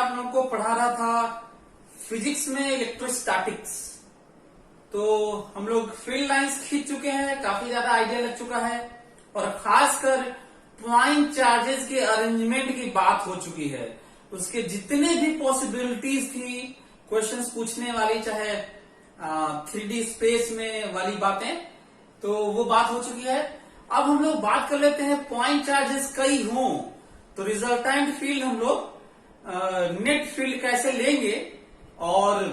आप लोगों को पढ़ा रहा था फिजिक्स में इलेक्ट्रोस्टैटिक्स। तो हम लोग फील्ड लाइंस खींच चुके हैं, काफी ज्यादा आइडिया लग चुका है, और खासकर पॉइंट चार्जेस के अरेंजमेंट की बात हो चुकी है। उसके जितने भी पॉसिबिलिटीज थी क्वेश्चंस पूछने वाली, चाहे 3D स्पेस में वाली बातें, तो वो बात हो चुकी है। अब हम लोग बात कर लेते हैं पॉइंट चार्जेस कई हों तो रिजल्टेंट फील्ड हम लोग नेट फील्ड कैसे लेंगे, और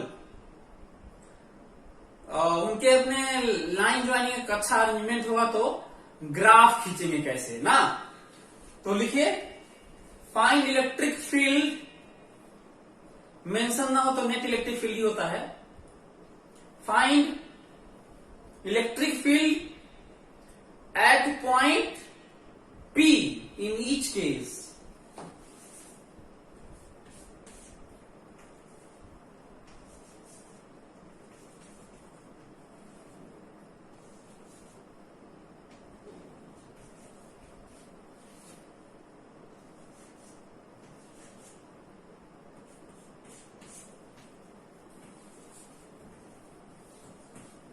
उनके अपने लाइन ज्वाइनिंग का अच्छा अरेंजमेंट होगा तो ग्राफ खींचेंगे कैसे ना। तो लिखिए, फाइंड इलेक्ट्रिक फील्ड, मेंशन ना हो तो नेट इलेक्ट्रिक फील्ड ही होता है। Find electric field at point P in each case.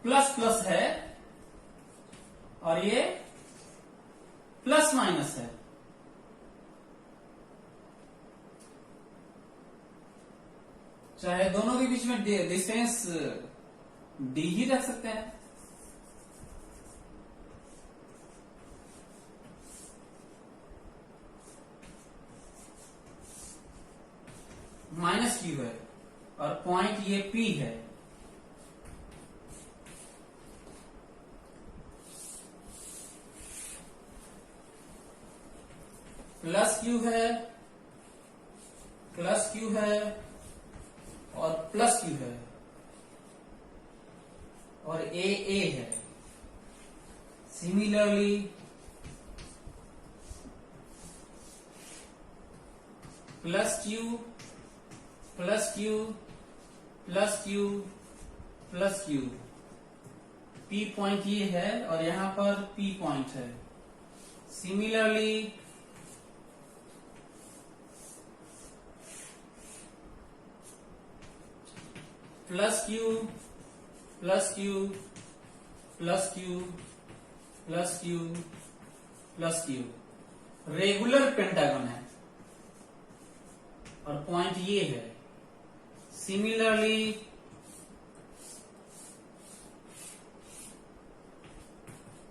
Plus plus है और ये प्लस माइनस है। चाहे दोनों के बीच में डिस्टेंस डी ही रख सकते हैं। माइनस क्यू है और पॉइंट ये पी है। प्लस क्यू है, प्लस क्यू है और प्लस क्यू है, और ए है। Similarly plus Q plus Q plus Q plus Q, P point ये है और यहां पर पी पॉइंट है। Similarly plus Q plus Q plus Q plus Q plus Q, regular pentagon है और पॉइंट ये है। Similarly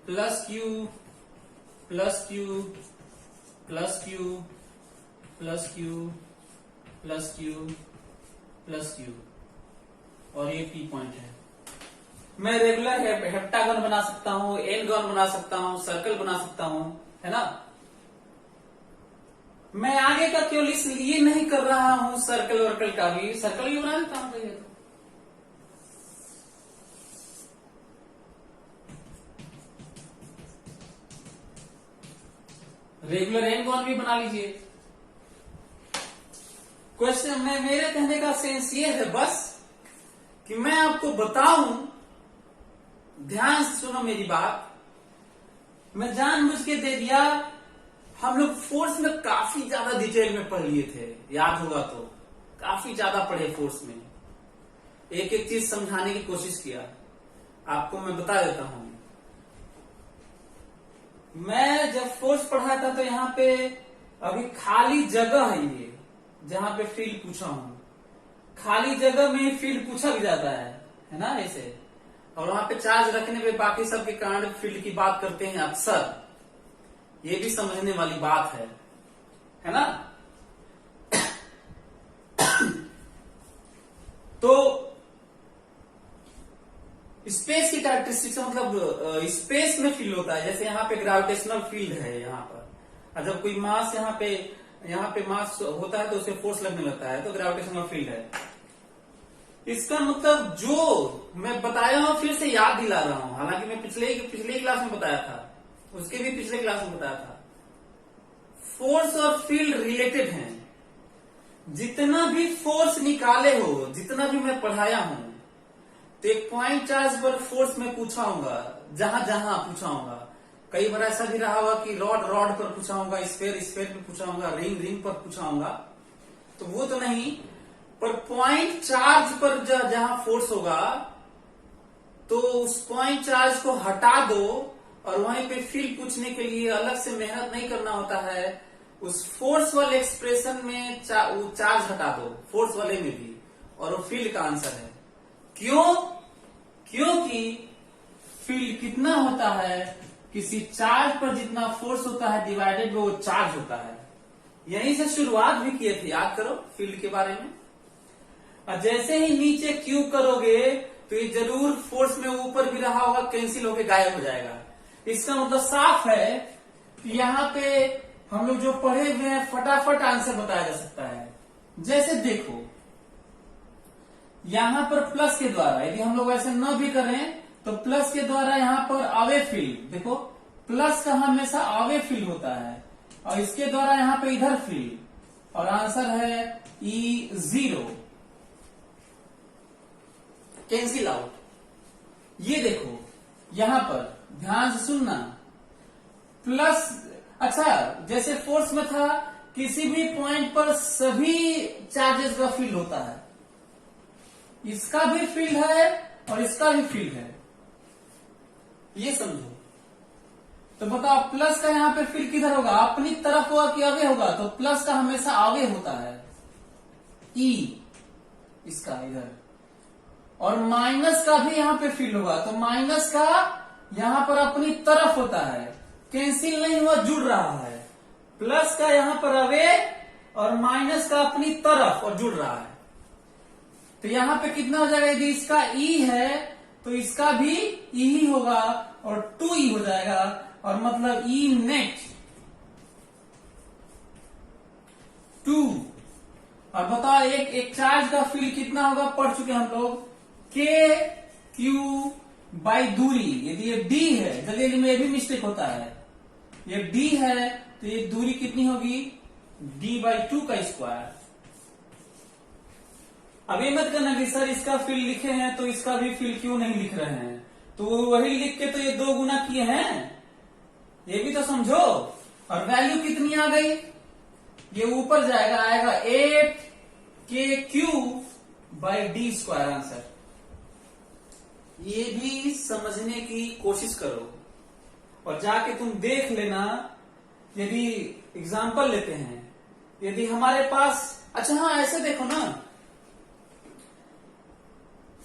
plus Q plus Q plus Q plus Q plus Q plus Q, और ये पी पॉइंट है। मैं regular heptagon बना सकता हूं, एनगन बना सकता हूं, सर्कल बना सकता हूं, है ना। मैं आगे का क्यों लिस्ट ये नहीं कर रहा हूं, सर्कल वर्कल का भी, सर्कल भी बना देता हूं। रेगुलर एनगन भी बना लीजिए। क्वेश्चन में मेरे कहने का सेंस ये है बस कि मैं आपको बताऊं, ध्यान से सुनो मेरी बात। मैं जानबूझ के दे दिया। हम लोग फोर्स में काफी ज्यादा डिटेल में पढ़ लिए थे, याद होगा तो काफी ज्यादा पढ़े फोर्स में, एक एक चीज समझाने की कोशिश किया। आपको मैं बता देता हूं, मैं जब फोर्स पढ़ा था तो यहाँ पे अभी खाली जगह है, ये जहां पे फील्ड पूछा हूं, खाली जगह में फील्ड पूछा भी जाता है ना ऐसे। और वहां पे चार्ज रखने पे बाकी सब के कारण फील्ड की बात करते हैं अक्सर, ये भी समझने वाली बात है ना। तो स्पेस की कैरेक्टरिस्टिक्स मतलब स्पेस में फील्ड होता है। जैसे यहाँ पे ग्रेविटेशनल फील्ड है यहाँ पर, और जब कोई मास यहाँ पे मास होता है तो उसे फोर्स लगने लगता है, तो ग्रेविटेशनल फील्ड है। इसका मतलब जो मैं बताया हूं फिर से याद दिला रहा हूं, हालांकि मैं पिछले क्लास में बताया था, उसके भी पिछले क्लास में बताया था। फोर्स और फील्ड रिलेटेड हैं। जितना भी फोर्स निकाले हो, जितना भी मैं पढ़ाया हूं, तो एक पॉइंट चार्ज पर फोर्स में पूछा होगा, जहां जहां पूछा होगा। कई बार ऐसा भी रहा होगा कि रॉड पर पूछा होगा, स्फेयर पर पूछा होगा, रिंग पर पूछा होगा। तो वो तो नहीं, पर पॉइंट चार्ज पर जहां फोर्स होगा तो उस पॉइंट चार्ज को हटा दो और वहीं पे फील्ड पूछने के लिए अलग से मेहनत नहीं करना होता है। उस फोर्स वाले एक्सप्रेशन में चार्ज हटा दो, फोर्स वाले में भी, और वो फील्ड का आंसर है। क्यों? क्योंकि फील्ड कितना होता है, किसी चार्ज पर जितना फोर्स होता है डिवाइडेड वो चार्ज होता है। यहीं से शुरुआत भी किए थे, याद करो फील्ड के बारे में। और जैसे ही नीचे क्यू करोगे तो ये जरूर फोर्स में ऊपर भी रहा होगा, कैंसिल होके गायब हो जाएगा। इसका मतलब साफ है कि यहाँ पे हम लोग जो पढ़े हुए हैं फटाफट आंसर बताया जा सकता है। जैसे देखो यहां पर प्लस के द्वारा यदि हम लोग ऐसे न भी करें तो प्लस के द्वारा यहाँ पर अवे फील्ड, देखो प्लस का हमेशा अवे फील्ड होता है, और इसके द्वारा यहाँ पे इधर फील्ड, और आंसर है E0, कैंसिल आउट। ये देखो यहां पर ध्यान से सुनना, प्लस, अच्छा जैसे फोर्स में था किसी भी पॉइंट पर सभी चार्जेस का फील्ड होता है, इसका भी फील्ड है और इसका भी फील्ड है, ये समझो। तो बताओ प्लस का यहाँ पे फील्ड किधर होगा, अपनी तरफ होगा कि अवे होगा? तो प्लस का हमेशा अवे होता है, ई इसका इधर, और माइनस का भी यहाँ पे फील्ड होगा, तो माइनस का यहाँ पर अपनी तरफ होता है, कैंसिल नहीं हुआ, जुड़ रहा है। प्लस का यहाँ पर अवे और माइनस का अपनी तरफ और जुड़ रहा है। तो यहाँ पे कितना हो जाएगा, यदि इसका ई है तो इसका भी ई ही होगा और 2E हो जाएगा, और मतलब ई नेट 2। और बताओ एक चार्ज का फील्ड कितना होगा, पढ़ चुके हम लोग, के क्यू बाई दूरी। यदि ये डी है, जल्दी में ये भी मिस्टेक होता है, ये डी है तो ये दूरी कितनी होगी, D/2 का स्क्वायर। अब ये मत करना कि सर इसका फील्ड लिखे हैं तो इसका भी फील्ड क्यों नहीं लिख रहे हैं, तो वही लिख के तो ये 2 गुना किए हैं, ये भी तो समझो। और वैल्यू कितनी आ गई, ये ऊपर जाएगा, आएगा 8KQ/D²। आंसर ये भी समझने की कोशिश करो और जाके तुम देख लेना। यदि एग्जाम्पल लेते हैं, यदि हमारे पास, अच्छा हाँ ऐसे देखो ना,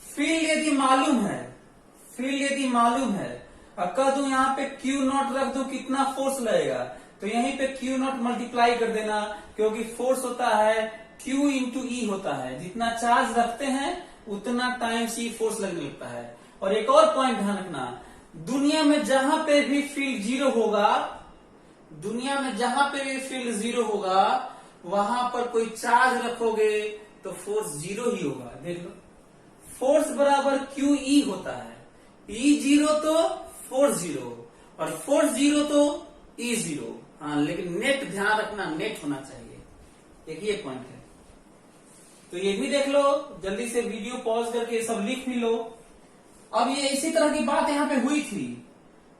फील्ड यदि मालूम है और कह दूं यहाँ पे Q0 रख दूं, कितना फोर्स लगेगा, तो यहीं पे Q0 मल्टीप्लाई कर देना, क्योंकि फोर्स होता है Q × E होता है, जितना चार्ज रखते हैं उतना टाइम्स E फोर्स लगने लगता है। और एक और पॉइंट ध्यान रखना, दुनिया में जहां पे भी फील्ड जीरो होगा, वहां पर कोई चार्ज रखोगे तो फोर्स जीरो ही होगा। देख लो, फोर्स बराबर QE होता है, E0 तो फोर्स जीरो, और फोर्स जीरो तो E0। हाँ, लेकिन नेट ध्यान रखना, नेट होना चाहिए, एक ये पॉइंट है। तो ये भी देख लो, जल्दी से वीडियो पॉज करके सब लिख भी लो। अब ये इसी तरह की बात यहाँ पे हुई थी,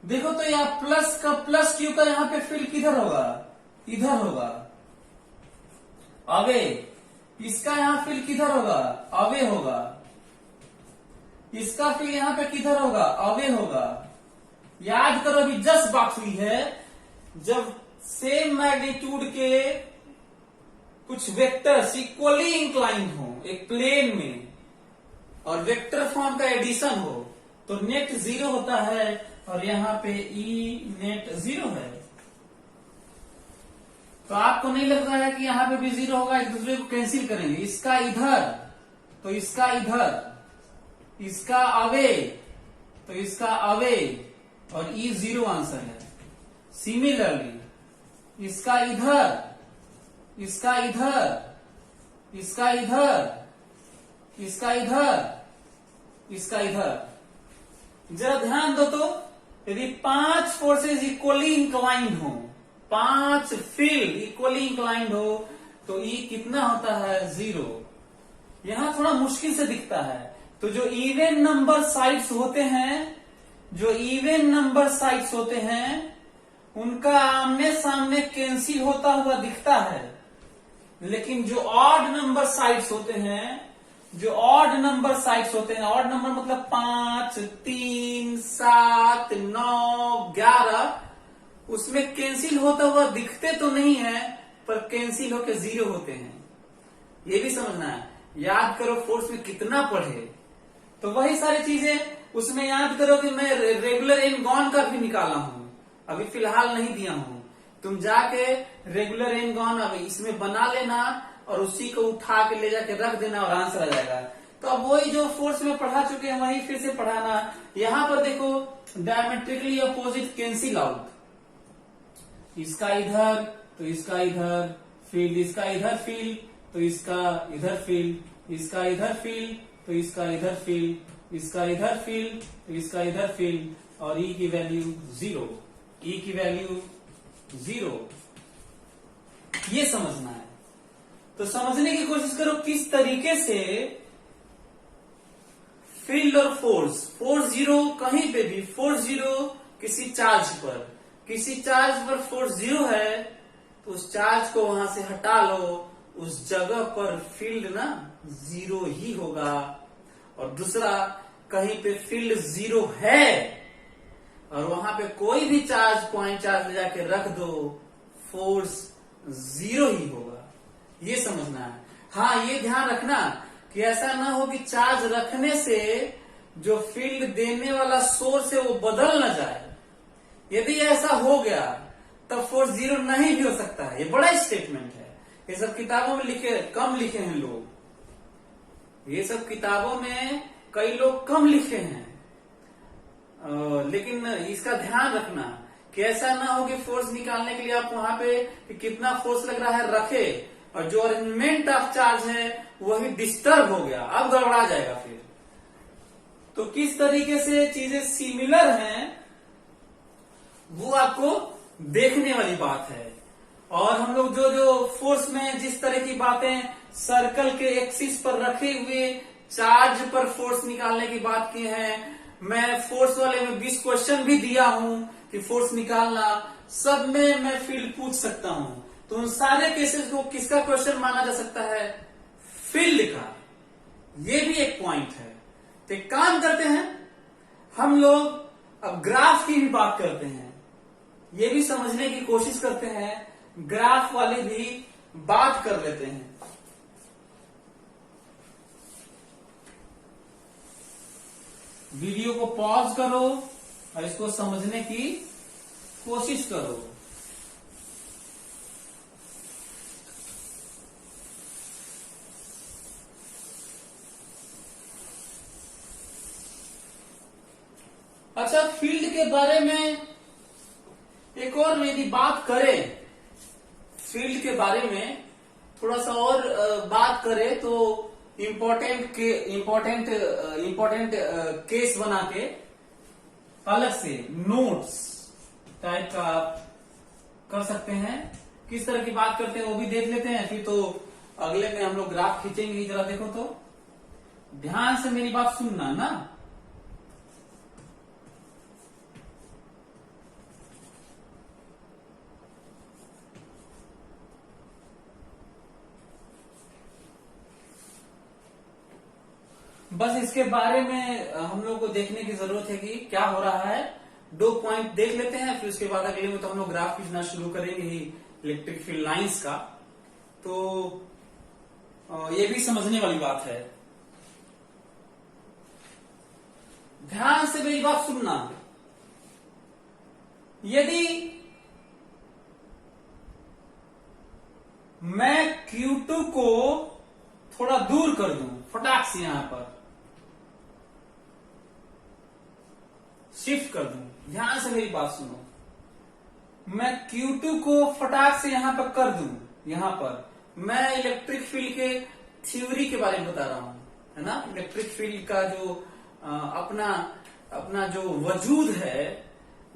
देखो तो यहाँ प्लस क्यू का यहाँ पे फील्ड किधर होगा, इधर होगा, अवे। इसका यहाँ फील्ड किधर होगा, अवे होगा। इसका फील्ड यहाँ पे किधर होगा, अवे होगा। याद करो, अभी जस्ट बात हुई है, जब सेम मैग्नीट्यूड के कुछ वेक्टर्स इक्वली इंक्लाइंड हो एक प्लेन में, और वेक्टर फॉर्म का एडिशन हो, तो नेट 0 होता है, और यहाँ पे E नेट 0 है। तो आपको नहीं लग रहा है कि यहाँ पे भी 0 होगा, एक दूसरे को कैंसिल करेंगे, इसका इधर तो इसका इधर, इसका अवे तो इसका अवे, और E0 आंसर है। सिमिलरली इसका इधर, इसका इधर, इसका इधर, इसका इधर, इसका इधर। जरा ध्यान दो तो, यदि 5 फोर्सेस इक्वली इंक्लाइंड हो, 5 फील्ड इक्वली इंक्लाइंड हो, तो E कितना होता है, 0। यहां थोड़ा मुश्किल से दिखता है, तो जो इवन नंबर साइड्स होते हैं, उनका आमने सामने कैंसिल होता हुआ दिखता है। लेकिन जो ऑड नंबर साइड्स होते हैं, ऑड नंबर मतलब 5, 3, 7, 9, 11, उसमें कैंसिल होता हुआ दिखते तो नहीं है, पर कैंसिल होकर 0 होते हैं। ये भी समझना है। याद करो फोर्स में कितना पढ़े, तो वही सारी चीजें उसमें याद करो कि मैं रेगुलर एन गॉन का भी निकाला हूं, अभी फिलहाल नहीं दिया हूं। तुम जाके रेगुलर एन गॉन अभी इसमें बना लेना और उसी को उठा के ले जाके रख देना और आंसर आ जाएगा। तो अब वही जो फोर्स में पढ़ा चुके हैं वही फिर से पढ़ाना। यहां पर देखो डायमेट्रिकली अपोजिट कैंसिल आउट, इसका इधर तो इसका इधर फील्ड, इसका इधर फील्ड तो इसका इधर फील्ड, इसका इधर फील्ड तो इसका इधर फील्ड, इसका इधर फील्ड तो इसका इधर फील्ड, और E की वैल्यू 0, E की वैल्यू 0। ये समझना है। तो समझने की कोशिश करो किस तरीके से फील्ड और फोर्स 0 कहीं पे भी, फोर्स 0 किसी चार्ज पर फोर्स 0 है तो उस चार्ज को वहां से हटा लो, उस जगह पर फील्ड ना 0 ही होगा। और दूसरा, कहीं पे फील्ड 0 है और वहां पे कोई भी चार्ज, पॉइंट चार्ज ले जाके रख दो, फोर्स 0 ही होगा। ये समझना है। हाँ, ये ध्यान रखना कि ऐसा ना हो कि चार्ज रखने से जो फील्ड देने वाला सोर्स है वो बदल ना जाए। यदि ऐसा हो गया तब फोर्स 0 नहीं भी हो सकता है। ये बड़ा स्टेटमेंट है। ये सब किताबों में कम लिखे हैं लोग। ये सब किताबों में कई लोग कम लिखे हैं। लेकिन इसका ध्यान रखना कि ऐसा ना हो कि फोर्स निकालने के लिए आप वहां पे कितना फोर्स लग रहा है रखे और जो अरेंजमेंट ऑफ चार्ज है वही डिस्टर्ब हो गया, अब गड़बड़ा जाएगा फिर। तो किस तरीके से चीजें सिमिलर हैं वो आपको देखने वाली बात है। और हम लोग जो फोर्स में जिस तरह की बातें सर्कल के एक्सिस पर रखे हुए चार्ज पर फोर्स निकालने की बात की है, मैं फोर्स वाले में 20 क्वेश्चन भी दिया हूं कि फोर्स निकालना, सब में मैं फील्ड पूछ सकता हूं। तो उन सारे केसेस को किसका क्वेश्चन माना जा सकता है? फील्ड का। ये भी एक पॉइंट है। तो एक काम करते हैं हम लोग, अब ग्राफ की भी बात करते हैं, ये भी समझने की कोशिश करते हैं, ग्राफ वाले भी बात कर लेते हैं। वीडियो को पॉज करो और इसको समझने की कोशिश करो। अच्छा, फील्ड के बारे में एक और यदि बात करें, फील्ड के बारे में थोड़ा सा और बात करें तो इम्पोर्टेंट केस बना के अलग से नोट्स टाइप का आप कर सकते हैं। किस तरह की बात करते हैं वो भी देख लेते हैं। फिर तो अगले में हम लोग ग्राफ खींचेंगे। जरा देखो तो, ध्यान से मेरी बात सुनना ना। बस इसके बारे में हम लोग को देखने की जरूरत है कि क्या हो रहा है। 2 पॉइंट देख लेते हैं, फिर उसके बाद अगले में तो हम लोग ग्राफ खींचना शुरू करेंगे ही इलेक्ट्रिक फील्ड लाइंस का। तो ये भी समझने वाली बात है। ध्यान से मेरी बात सुनना। यदि मैं Q2 को थोड़ा दूर कर दूं, फटाक से यहां पर शिफ्ट कर दूं, ध्यान से मेरी बात सुनो। मैं Q2 को फटाक से यहां पर कर दूं, यहां पर मैं इलेक्ट्रिक फील्ड के थ्योरी के बारे में बता रहा हूं, है ना। इलेक्ट्रिक फील्ड का जो अपना जो वजूद है,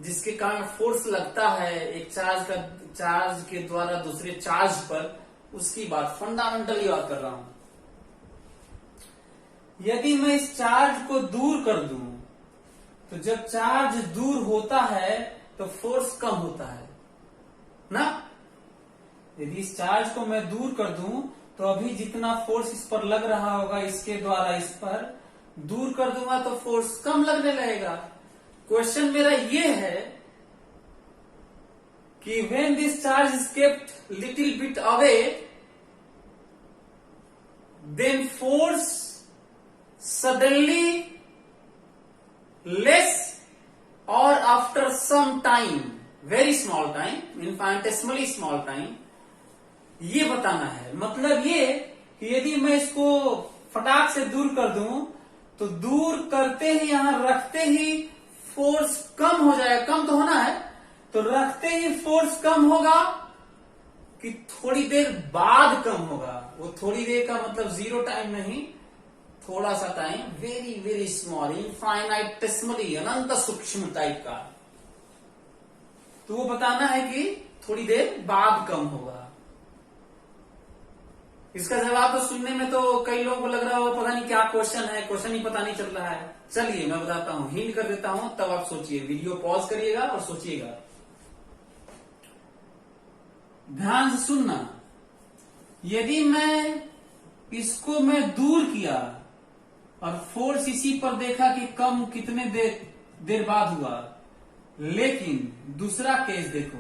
जिसके कारण फोर्स लगता है एक चार्ज के द्वारा दूसरे चार्ज पर, उसकी बात फंडामेंटली बात कर रहा हूं। यदि मैं इस चार्ज को दूर कर दूं तो जब चार्ज दूर होता है तो फोर्स कम होता है ना। यदि इस चार्ज को मैं दूर कर दूं तो अभी जितना फोर्स इस पर लग रहा होगा इसके द्वारा इस पर दूर कर दूंगा तो फोर्स कम लगने लगेगा। क्वेश्चन मेरा ये है कि when this charge is kept little bit away, then force suddenly less or after some time, very small time, infinitesimally small time, ये बताना है। मतलब ये कि यदि मैं इसको फटाक से दूर कर दूं तो दूर करते ही यहां रखते ही फोर्स कम हो जाएगा, कम तो होना है, तो रखते ही फोर्स कम होगा कि थोड़ी देर बाद कम होगा। वो थोड़ी देर का मतलब 0 टाइम नहीं, थोड़ा सा टाइम, वेरी वेरी स्मॉल, इनफाइनाइटेसिमली, अनंत सूक्ष्म टाइप का। तो वो बताना है कि थोड़ी देर बाद कम होगा। इसका जवाब तो सुनने में तो कई लोगों को लग रहा होगा पता नहीं क्या क्वेश्चन है, क्वेश्चन ही पता नहीं चल रहा है। चलिए मैं बताता हूं, हिंट कर देता हूं, तब आप सोचिए, वीडियो पॉज करिएगा और सोचिएगा। ध्यान से सुनना। यदि मैं इसको मैं दूर किया और फोर्स इसी पर देखा कि कम कितने देर बाद हुआ, लेकिन दूसरा केस देखो,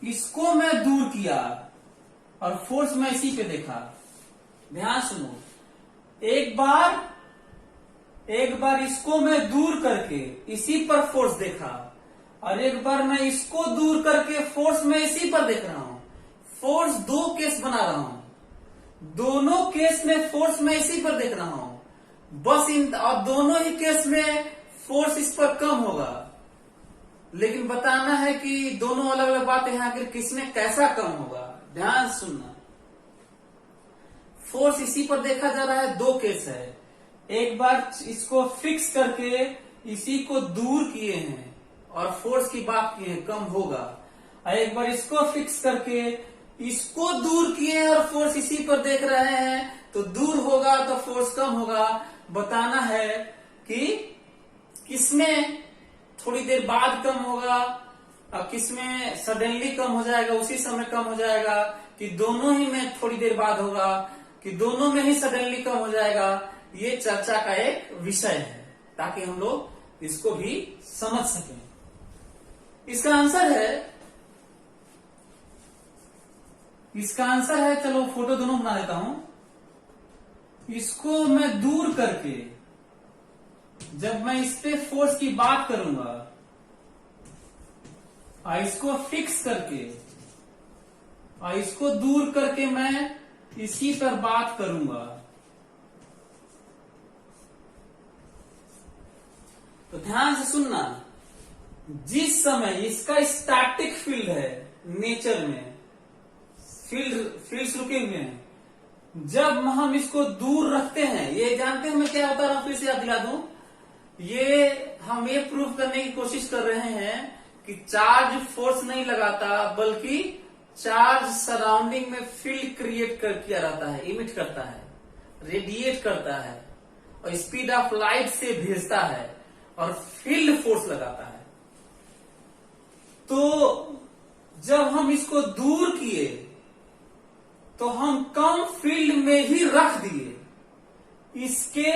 इसको मैं दूर किया और फोर्स मैं इसी पे देखा। ध्यान सुनो, एक बार इसको मैं दूर करके इसी पर फोर्स देखा और एक बार मैं इसको दूर करके फोर्स मैं इसी पर देख रहा हूं। फोर्स 2 केस बना रहा हूं, दोनों केस में फोर्स मैं इसी पर देख रहा हूं। बस और दोनों ही केस में फोर्स इस पर कम होगा, लेकिन बताना है कि दोनों अलग अलग बात यहां आखिर किसमें कैसा कम होगा। ध्यान सुनना, फोर्स इसी पर देखा जा रहा है, 2 केस है। एक बार इसको फिक्स करके इसी को दूर किए हैं और फोर्स की बात किए हैं, कम होगा। और एक बार इसको फिक्स करके इसको दूर किए हैं और फोर्स इसी पर देख रहे हैं, तो दूर होगा तो फोर्स कम होगा। बताना है कि किसमें थोड़ी देर बाद कम होगा और किसमें सडनली कम हो जाएगा, उसी समय कम हो जाएगा, कि दोनों ही में थोड़ी देर बाद होगा, कि दोनों में ही सडनली कम हो जाएगा। ये चर्चा का एक विषय है, ताकि हम लोग इसको भी समझ सकें। इसका आंसर है, चलो फोटो दोनों बना देता हूं। इसको मैं दूर करके जब मैं इस पे फोर्स की बात करूंगा और इसको फिक्स करके और इसको दूर करके मैं इसी पर बात करूंगा, तो ध्यान से सुनना। जिस समय इसका स्टैटिक फील्ड है, नेचर में फील्ड्स रुके हुए हैं, जब हम इसको दूर रखते हैं, ये जानते हैं मैं क्या बता रहा हूं, फिर से याद दिला दूं। हम ये प्रूव करने की कोशिश कर रहे हैं कि चार्ज फोर्स नहीं लगाता, बल्कि चार्ज सराउंडिंग में फील्ड क्रिएट किया रहता है, इमिट करता है, रेडिएट करता है और स्पीड ऑफ लाइट से भेजता है और फील्ड फोर्स लगाता है। तो जब हम इसको दूर किए तो हम कम फील्ड में ही रख दिए, इसके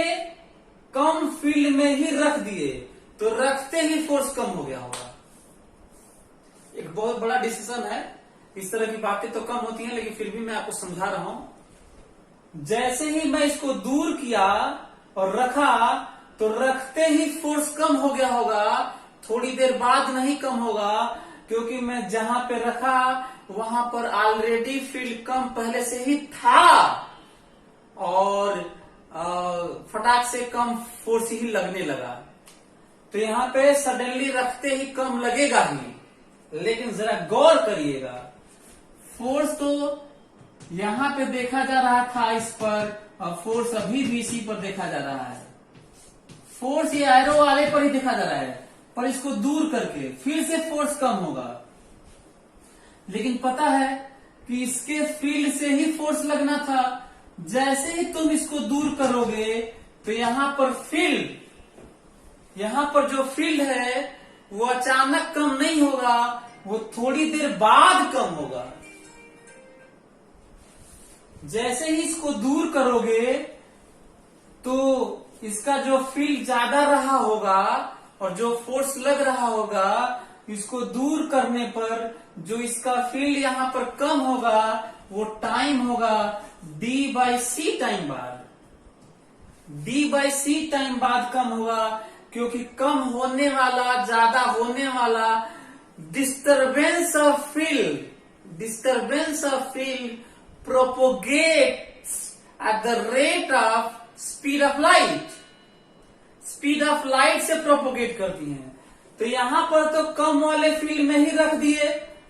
कम फील्ड में ही रख दिए, तो रखते ही फोर्स कम हो गया होगा। एक बहुत बड़ा डिसीजन है, इस तरह की बातें तो कम होती हैं, लेकिन फिर भी मैं आपको समझा रहा हूं। जैसे ही मैं इसको दूर किया और रखा, तो रखते ही फोर्स कम हो गया होगा, थोड़ी देर बाद नहीं कम होगा, क्योंकि मैं जहां पे रखा वहां पर ऑलरेडी फील्ड कम पहले से ही था और फटाक से कम फोर्स ही लगने लगा। तो यहां पे सडनली रखते ही कम लगेगा ही, लेकिन जरा गौर करिएगा, फोर्स तो यहां पे देखा जा रहा था इस पर, और फोर्स अभी भी इसी पर देखा जा रहा है। फोर्स ये एरो वाले पर ही देखा जा रहा है, पर इसको दूर करके फिर से फोर्स कम होगा। लेकिन पता है कि इसके फील्ड से ही फोर्स लगना था। जैसे ही तुम इसको दूर करोगे तो यहां पर जो फील्ड है वो अचानक कम नहीं होगा, वो थोड़ी देर बाद कम होगा। जैसे ही इसको दूर करोगे तो इसका जो फील्ड ज्यादा रहा होगा और जो फोर्स लग रहा होगा, इसको दूर करने पर जो इसका फील्ड यहां पर कम होगा वो टाइम होगा d/c टाइम बाद। d/c टाइम बाद कम होगा, क्योंकि कम होने वाला ज्यादा होने वाला disturbance of field propagates at the rate of speed of light से प्रोपोगेट करती हैं। तो यहां पर तो कम वाले फील्ड में ही रख दिए,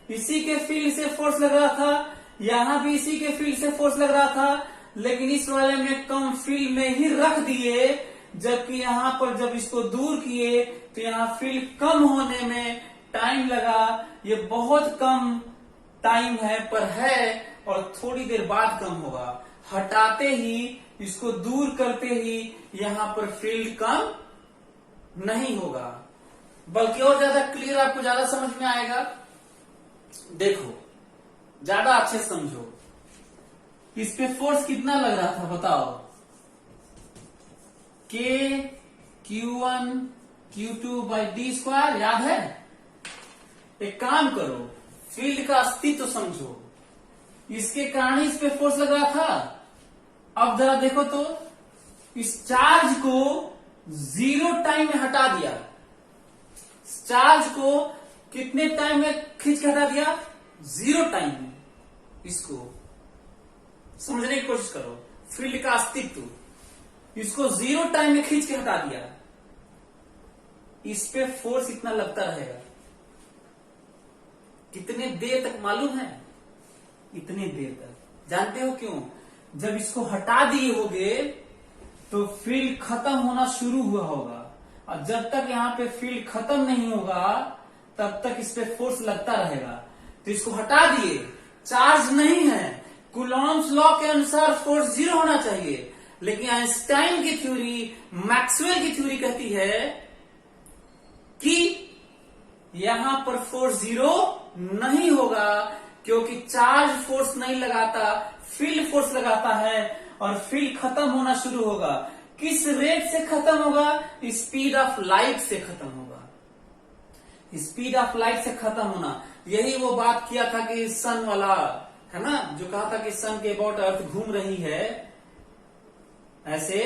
इसी के फील्ड से फोर्स लग रहा था, यहां भी इसी के फील्ड से फोर्स लग रहा था, लेकिन इस वाले में कम फील्ड में ही रख दिए, जबकि यहां पर जब इसको दूर किए तो यहां फील्ड कम होने में टाइम लगा। ये बहुत कम टाइम है पर है, और थोड़ी देर बाद कम होगा। हटाते ही, इसको दूर करते ही यहां पर फील्ड कम नहीं होगा, बल्कि और ज्यादा क्लियर, आपको ज्यादा समझ में आएगा। देखो, ज्यादा अच्छे समझो। इस पे फोर्स कितना लग रहा था बताओ? Q1 Q2/d², याद है? एक काम करो, फील्ड का अस्तित्व समझो। इसके कारण इस पे फोर्स लग रहा था। अब जरा देखो तो, इस चार्ज को 0 टाइम में हटा दिया। चार्ज को कितने टाइम में खींच के हटा दिया? 0 टाइम में। इसको समझने की कोशिश करो, फील्ड का अस्तित्व। इसको 0 टाइम में खींच के हटा दिया। इस पे फोर्स इतना लगता रहेगा। कितने देर तक मालूम है? इतने देर तक। जानते हो क्यों? जब इसको हटा दिए होगे तो फील्ड खत्म होना शुरू हुआ होगा, और जब तक यहाँ पे फील्ड खत्म नहीं होगा तब तक इस पे फोर्स लगता रहेगा। तो इसको हटा दिए, चार्ज नहीं है, कूलॉम्स लॉ के अनुसार फोर्स 0 होना चाहिए, लेकिन आइंस्टाइन की थ्योरी, मैक्सवेल की थ्योरी कहती है कि यहां पर फोर्स 0 नहीं होगा, क्योंकि चार्ज फोर्स नहीं लगाता, फील्ड फोर्स लगाता है, और फील्ड खत्म होना शुरू होगा। किस रेट से खत्म होगा? स्पीड ऑफ लाइट से खत्म होगा। स्पीड ऑफ लाइट से खत्म होना, यही वो बात किया था कि सन वाला है ना, जो कहा था कि सन के अबाउट अर्थ घूम रही है ऐसे,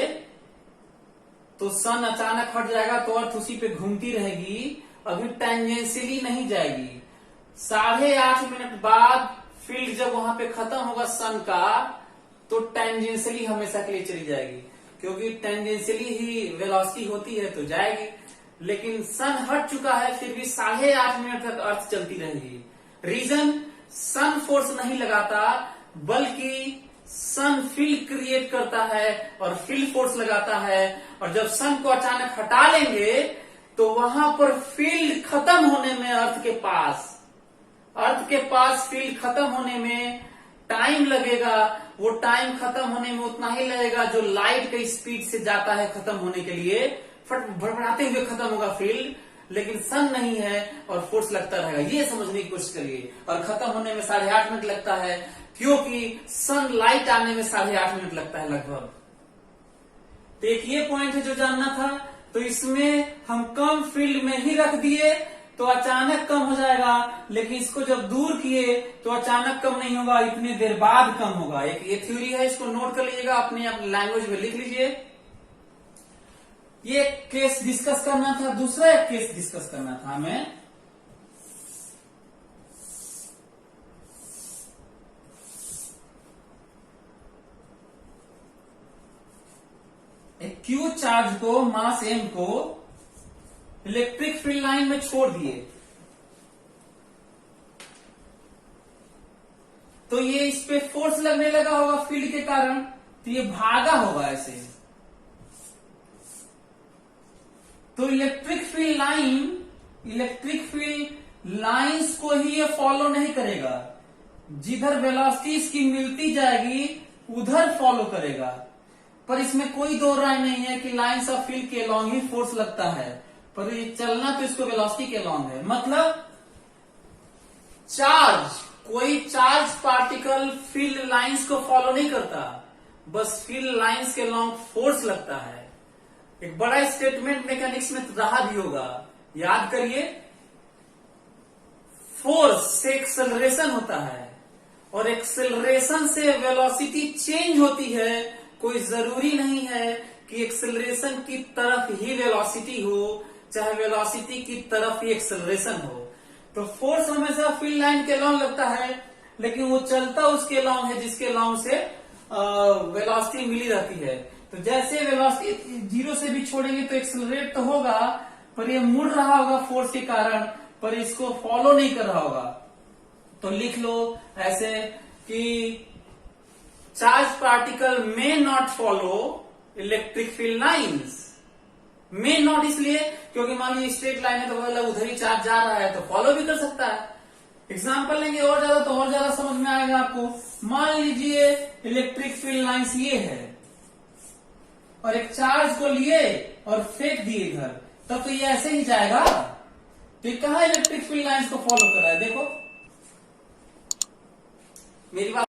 तो सन अचानक हट जाएगा तो अर्थ उसी पे घूमती रहेगी, अभी टेंजेंशियली नहीं जाएगी। 8.5 मिनट बाद फील्ड जब वहां पे खत्म होगा सन का, तो टेंजेंशियली हमेशा के लिए चली जाएगी, क्योंकि टेंजेंशियली ही वेलोसिटी होती है तो जाएगी। लेकिन सन हट चुका है, फिर भी 8.5 मिनट तक अर्थ चलती रहेगी। रीजन, सन फोर्स नहीं लगाता, बल्कि सन फील्ड क्रिएट करता है और फील्ड फोर्स लगाता है, और जब सन को अचानक हटा लेंगे तो वहां पर फील्ड खत्म होने में अर्थ के पास फील्ड खत्म होने में टाइम लगेगा। वो टाइम खत्म होने में उतना ही लगेगा जो लाइट के स्पीड से जाता है खत्म होने के लिए। फट भड़बड़ाते हुए खत्म होगा फील्ड, लेकिन सन नहीं है और फोर्स लगता रहेगा। ये समझने की कोशिश करिए। और खत्म होने में 8.5 मिनट लगता है, क्योंकि सन लाइट आने में 8.5 मिनट लगता है लगभग। तो एक ये पॉइंट है जो जानना था। तो इसमें हम कम फील्ड में ही रख दिए तो अचानक कम हो जाएगा, लेकिन इसको जब दूर किए तो अचानक कम नहीं होगा, इतने देर बाद कम होगा। एक ये थ्योरी है, इसको नोट कर लीजिएगा, अपने लैंग्वेज में लिख लीजिए। ये केस डिस्कस करना था। दूसरा एक केस डिस्कस करना था हमें। एक क्यू चार्ज को, मास m को इलेक्ट्रिक फील्ड लाइन में छोड़ दिए, तो ये इस पे फोर्स लगने लगा होगा फील्ड के कारण, तो ये भागा होगा ऐसे। तो इलेक्ट्रिक फील्ड लाइंस को ही ये फॉलो नहीं करेगा, जिधर वेलोसिटी इसकी मिलती जाएगी उधर फॉलो करेगा। पर इसमें कोई दो राय नहीं है कि लाइंस ऑफ फील्ड के अलॉन्ग ही फोर्स लगता है, पर ये चलना तो इसको वेलोसिटी के अलॉन्ग है। मतलब कोई चार्ज पार्टिकल फील्ड लाइंस को फॉलो नहीं करता, बस फील्ड लाइंस के लॉन्ग फोर्स लगता है। एक बड़ा स्टेटमेंट मैकेनिक्स में रहा भी होगा, याद करिए, फोर्स से एक्सेलरेशन होता है और एक्सेलरेशन से वेलोसिटी चेंज होती है। कोई जरूरी नहीं है कि एक्सेलरेशन की तरफ ही वेलोसिटी हो, चाहे वेलोसिटी की तरफ ही एक्सेलरेशन हो। तो फोर्स हमेशा फील्ड लाइन के लॉन्ग लगता है, लेकिन वो चलता उसके लॉन्ग है जिसके लॉन्ग से वेलोसिटी मिली रहती है। तो जैसे वेलोसिटी जीरो से भी छोड़ेंगे तो एक्सेलरेट तो होगा, पर ये मुड़ रहा होगा फोर्स के कारण, पर इसको फॉलो नहीं कर रहा होगा। तो लिख लो ऐसे कि charge particle may not follow electric field lines. May not इसलिए क्योंकि मान लीजिए स्ट्रेट लाइन है तो मतलब उधर ही चार्ज जा रहा है, तो फॉलो भी कर सकता है। एग्जाम्पल लेंगे और ज्यादा तो और ज्यादा समझ में आएगा आपको। मान लीजिए इलेक्ट्रिक फील्ड लाइंस ये है और एक चार्ज को लिए और फेंक दिए इधर, तब तो ये ऐसे ही जाएगा। तो कहां इलेक्ट्रिक फील्ड लाइंस को फॉलो कर रहा है, देखो मेरी बात